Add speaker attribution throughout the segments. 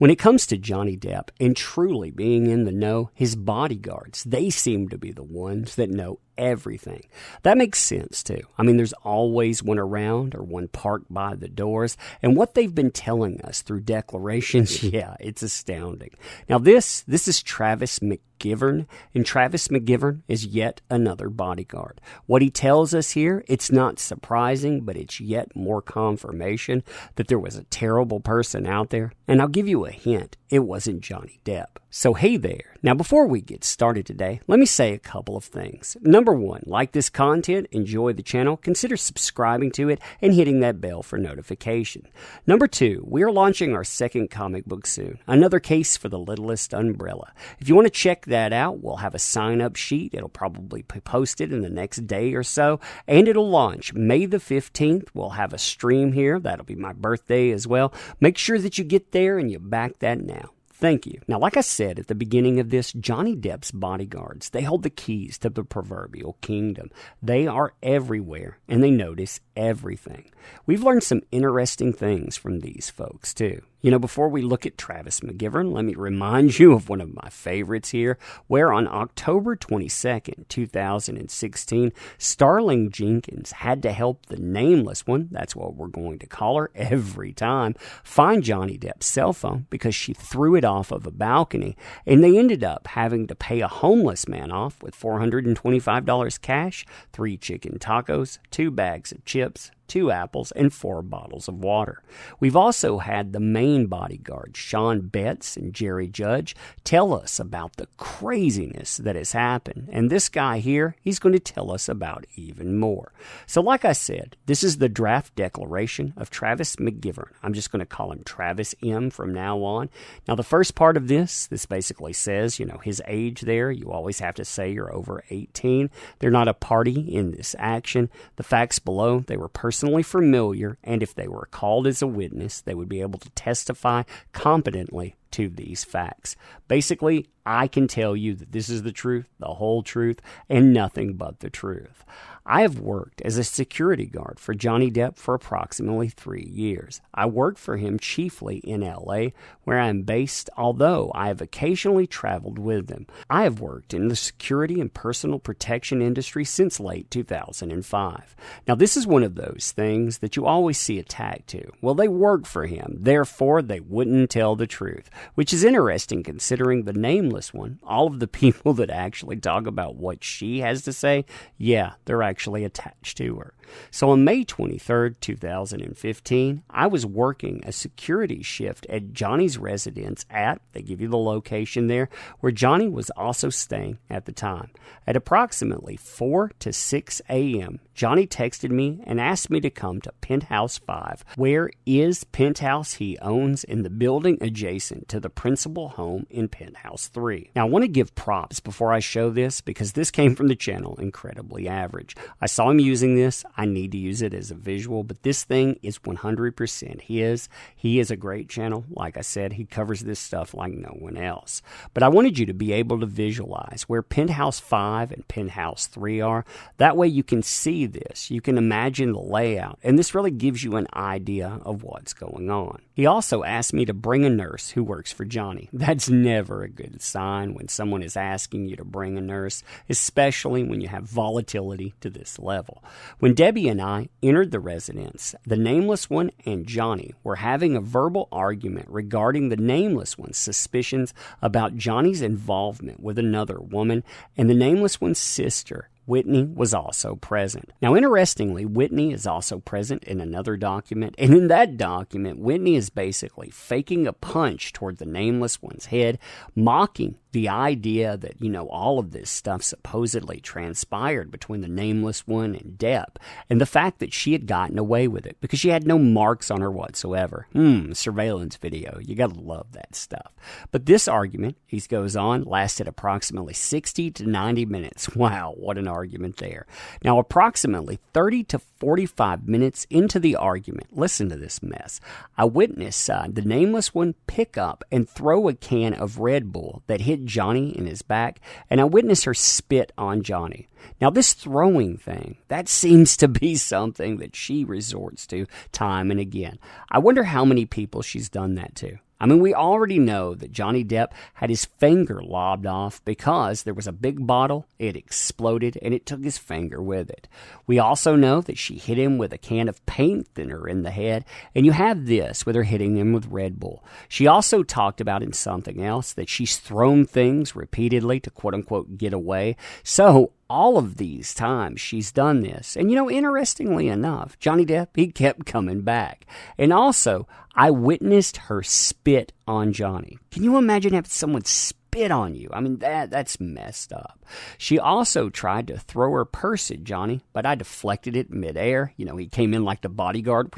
Speaker 1: When it comes to Johnny Depp and truly being in the know, his bodyguards, they seem to be the ones that know everything. That makes sense too. I mean, there's always one around or one parked by the doors, and what they've been telling us through declarations, yeah, it's astounding. Now this is Travis McGivern, and Travis McGivern is yet another bodyguard. What he tells us here, it's not surprising, but it's yet more confirmation that there was a terrible person out there, and I'll give you a hint, it wasn't Johnny Depp. So hey there. Now before we get started today, let me say a couple of things. Number one, like this content, enjoy the channel, consider subscribing to it, and hitting that bell for notification. Number two, we are launching our second comic book soon, another case for the Littlest Umbrella. If you want to check that out, we'll have a sign-up sheet. It'll probably be posted in the next day or so, and it'll launch May the 15th. We'll have a stream here. That'll be my birthday as well. Make sure that you get there and you back that now. Thank you. Now, like I said at the beginning of this, Johnny Depp's bodyguards, they hold the keys to the proverbial kingdom. They are everywhere, and they notice everything. We've learned some interesting things from these folks, too. You know, before we look at Travis McGivern, let me remind you of one of my favorites here, where on October 22nd, 2016, Starling Jenkins had to help the nameless one, that's what we're going to call her every time, find Johnny Depp's cell phone because she threw it off of a balcony, and they ended up having to pay a homeless man off with $425 cash, 3 chicken tacos, 2 bags of chips, 2 apples, and 4 bottles of water. We've also had the main bodyguards, Sean Betts and Jerry Judge, tell us about the craziness that has happened. And this guy here, he's going to tell us about even more. So like I said, this is the draft declaration of Travis McGivern. I'm just going to call him Travis M from now on. Now the first part of this basically says, you know, his age there, you always have to say you're over 18. They're not a party in this action. The facts below, they were personally familiar, and if they were called as a witness, they would be able to testify competently to these facts. Basically, I can tell you that this is the truth, the whole truth, and nothing but the truth. I have worked as a security guard for Johnny Depp for approximately 3 years. I worked for him chiefly in LA, where I am based, although I have occasionally traveled with him. I have worked in the security and personal protection industry since late 2005. Now, this is one of those things that you always see attacked to. Well, they worked for him, therefore they wouldn't tell the truth, which is interesting considering the nameless one, all of the people that actually talk about what she has to say, yeah, they're actually attached to her. So on May 23rd, 2015, I was working a security shift at Johnny's residence at, they give you the location there, where Johnny was also staying at the time. At approximately 4 to 6 a.m., Johnny texted me and asked me to come to Penthouse 5, where is Penthouse he owns in the building adjacent to the principal home in Penthouse 3. Now, I want to give props before I show this because this came from the channel Incredibly Average. I saw him using this. I need to use it as a visual, but this thing is 100% his. He is a great channel. Like I said, he covers this stuff like no one else. But I wanted you to be able to visualize where Penthouse 5 and Penthouse 3 are. That way you can see this. You can imagine the layout, and this really gives you an idea of what's going on. He also asked me to bring a nurse who works for Johnny. That's never a good sign when someone is asking you to bring a nurse, especially when you have volatility to this level. When Debbie and I entered the residence, the nameless one and Johnny were having a verbal argument regarding the nameless one's suspicions about Johnny's involvement with another woman and the nameless one's sister. Whitney was also present. Now, interestingly, Whitney is also present in another document, and in that document, Whitney is basically faking a punch toward the nameless one's head, mocking the idea that, you know, all of this stuff supposedly transpired between the nameless one and Depp, and the fact that she had gotten away with it because she had no marks on her whatsoever. Surveillance video. You gotta love that stuff. But this argument, he goes on, lasted approximately 60 to 90 minutes. Wow, what an argument there. Now, approximately 30 to 45 minutes into the argument, listen to this mess. I witnessed the nameless one pick up and throw a can of Red Bull that hit Johnny in his back, and I witnessed her spit on Johnny. Now, this throwing thing, that seems to be something that she resorts to time and again. I wonder how many people she's done that to. I mean, we already know that Johnny Depp had his finger lobbed off because there was a big bottle, it exploded, and it took his finger with it. We also know that she hit him with a can of paint thinner in the head, and you have this with her hitting him with Red Bull. She also talked about in something else that she's thrown things repeatedly to quote-unquote get away. So all of these times she's done this. And, interestingly enough, Johnny Depp, he kept coming back. And also, I witnessed her spit on Johnny. Can you imagine having someone spit on you? I mean, that's messed up. She also tried to throw her purse at Johnny, but I deflected it midair. He came in like the bodyguard.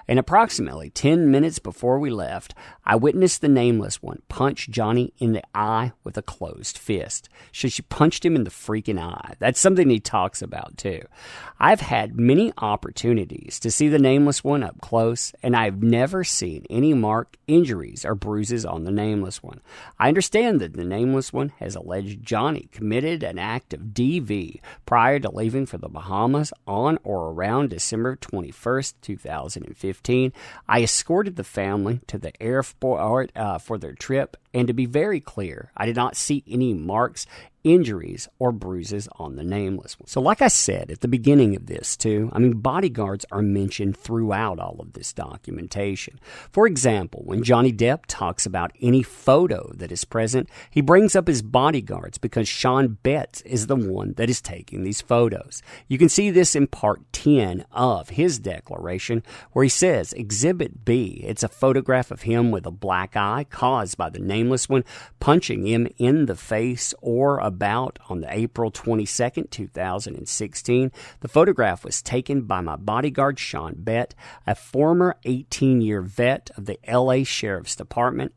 Speaker 1: And approximately 10 minutes before we left, I witnessed the nameless one punch Johnny in the eye with a closed fist. She punched him in the freaking eye. That's something he talks about, too. I've had many opportunities to see the nameless one up close, and I've never seen any marked injuries or bruises on the nameless one. I understand that the nameless one has alleged Johnny committed an act of DV prior to leaving for the Bahamas on or around December 21st, 2015. I escorted the family to the airport for their trip, and to be very clear, I did not see any marks, injuries, or bruises on the nameless one. So like I said at the beginning of this too, bodyguards are mentioned throughout all of this documentation. For example, when Johnny Depp talks about any photo that is present, he brings up his bodyguards because Sean Betts is the one that is taking these photos. You can see this in part 10 of his declaration where he says, Exhibit B, it's a photograph of him with a black eye caused by the nameless one punching him in the face or about on the April 22nd, 2016. The photograph was taken by my bodyguard, Sean Bett, a former 18-year vet of the LA Sheriff's Department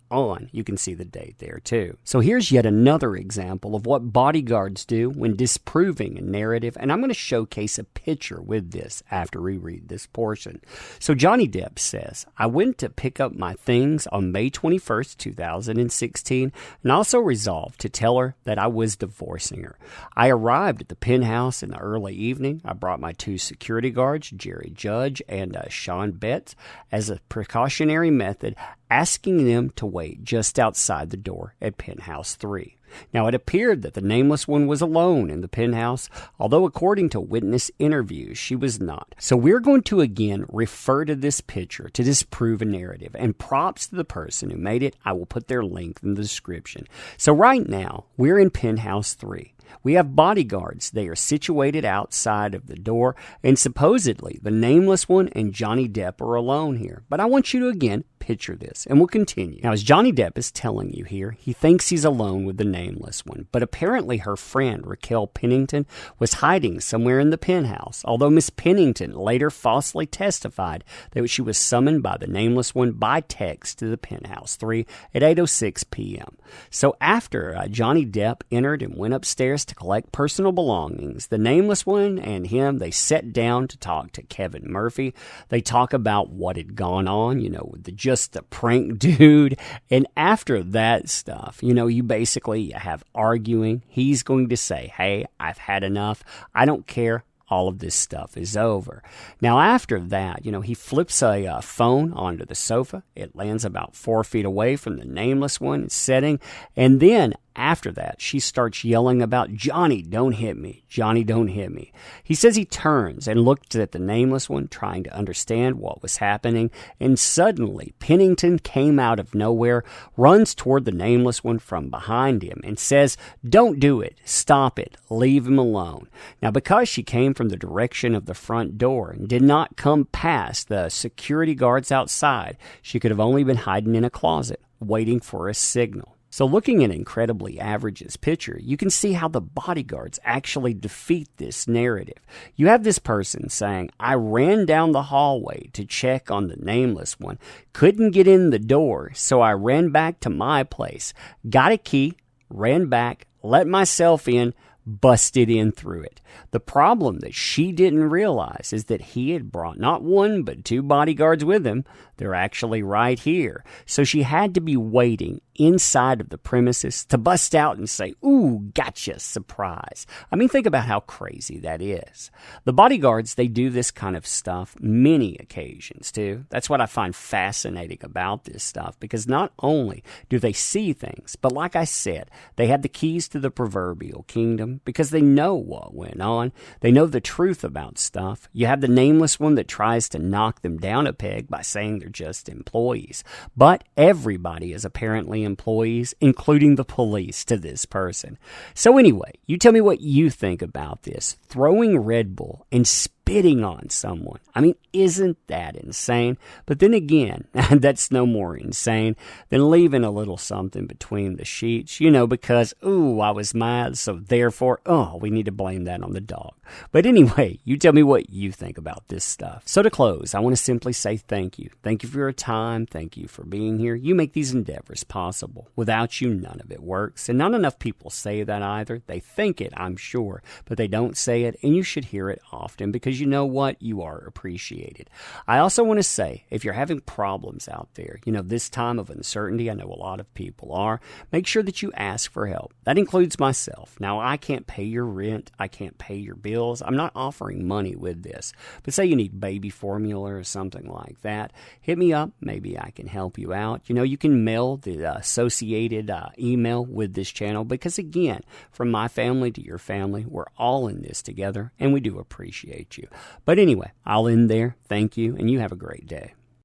Speaker 1: you can see the date there too. So here's yet another example of what bodyguards do when disproving a narrative, and I'm going to showcase a picture with this after we read this portion. So Johnny Depp says, I went to pick up my things on May 21st, 2016, and also resolved to tell her that I was divorcing her. I arrived at the penthouse in the early evening. I brought my 2 security guards, Jerry Judge and Sean Betts, as a precautionary method, asking them to wait just outside the door at Penthouse 3. Now, it appeared that the nameless one was alone in the penthouse, although according to witness interviews, she was not. So we're going to again refer to this picture to disprove a narrative, and props to the person who made it. I will put their link in the description. So right now, we're in Penthouse 3. We have bodyguards. They are situated outside of the door, and supposedly the nameless one and Johnny Depp are alone here. But I want you to again picture this, and we'll continue. Now, as Johnny Depp is telling you here, he thinks he's alone with the nameless one, but apparently her friend, Raquel Pennington, was hiding somewhere in the penthouse, although Miss Pennington later falsely testified that she was summoned by the nameless one by text to the Penthouse 3 at 8:06 p.m. So after Johnny Depp entered and went upstairs to collect personal belongings, the nameless one and him, they sat down to talk to Kevin Murphy. They talk about what had gone on, with the just the prank dude. And after that stuff, you basically have arguing. He's going to say, hey, I've had enough. I don't care. All of this stuff is over. Now, after that, he flips a phone onto the sofa. It lands about 4 feet away from the nameless one sitting. And then after that, she starts yelling about, Johnny, don't hit me. Johnny, don't hit me. He says he turns and looked at the nameless one, trying to understand what was happening. And suddenly, Pennington came out of nowhere, runs toward the nameless one from behind him, and says, don't do it. Stop it. Leave him alone. Now, because she came from the direction of the front door and did not come past the security guards outside, she could have only been hiding in a closet, waiting for a signal. So looking at Incredibly Average's picture, you can see how the bodyguards actually defeat this narrative. You have this person saying, I ran down the hallway to check on the nameless one, couldn't get in the door, so I ran back to my place, got a key, ran back, let myself in, busted in through it. The problem that she didn't realize is that he had brought not 1 but 2 bodyguards with him. They're actually right here. So she had to be waiting inside of the premises to bust out and say, "Ooh, gotcha, surprise." I mean, think about how crazy that is. The bodyguards, they do this kind of stuff many occasions, too. That's what I find fascinating about this stuff, because not only do they see things, but like I said, they have the keys to the proverbial kingdom because they know what went on. They know the truth about stuff. You have the nameless one that tries to knock them down a peg by saying they're just employees. But everybody is apparently employees, including the police, to this person. So anyway, you tell me what you think about this. Throwing Red Bull and spitting on someone. I mean, isn't that insane? But then again, that's no more insane than leaving a little something between the sheets, because, ooh, I was mad, so therefore, we need to blame that on the dog. But anyway, you tell me what you think about this stuff. So to close, I want to simply say thank you. Thank you for your time. Thank you for being here. You make these endeavors possible. Without you, none of it works. And not enough people say that either. They think it, I'm sure, but they don't say it, and you should hear it often because you know what? You are appreciated. I also want to say, if you're having problems out there, this time of uncertainty, I know a lot of people are, make sure that you ask for help. That includes myself. Now, I can't pay your rent. I can't pay your bills. I'm not offering money with this. But say you need baby formula or something like that, hit me up. Maybe I can help you out. You can mail the associated email with this channel because, again, from my family to your family, we're all in this together, and we do appreciate you. But anyway, I'll end there. Thank you, and you have a great day.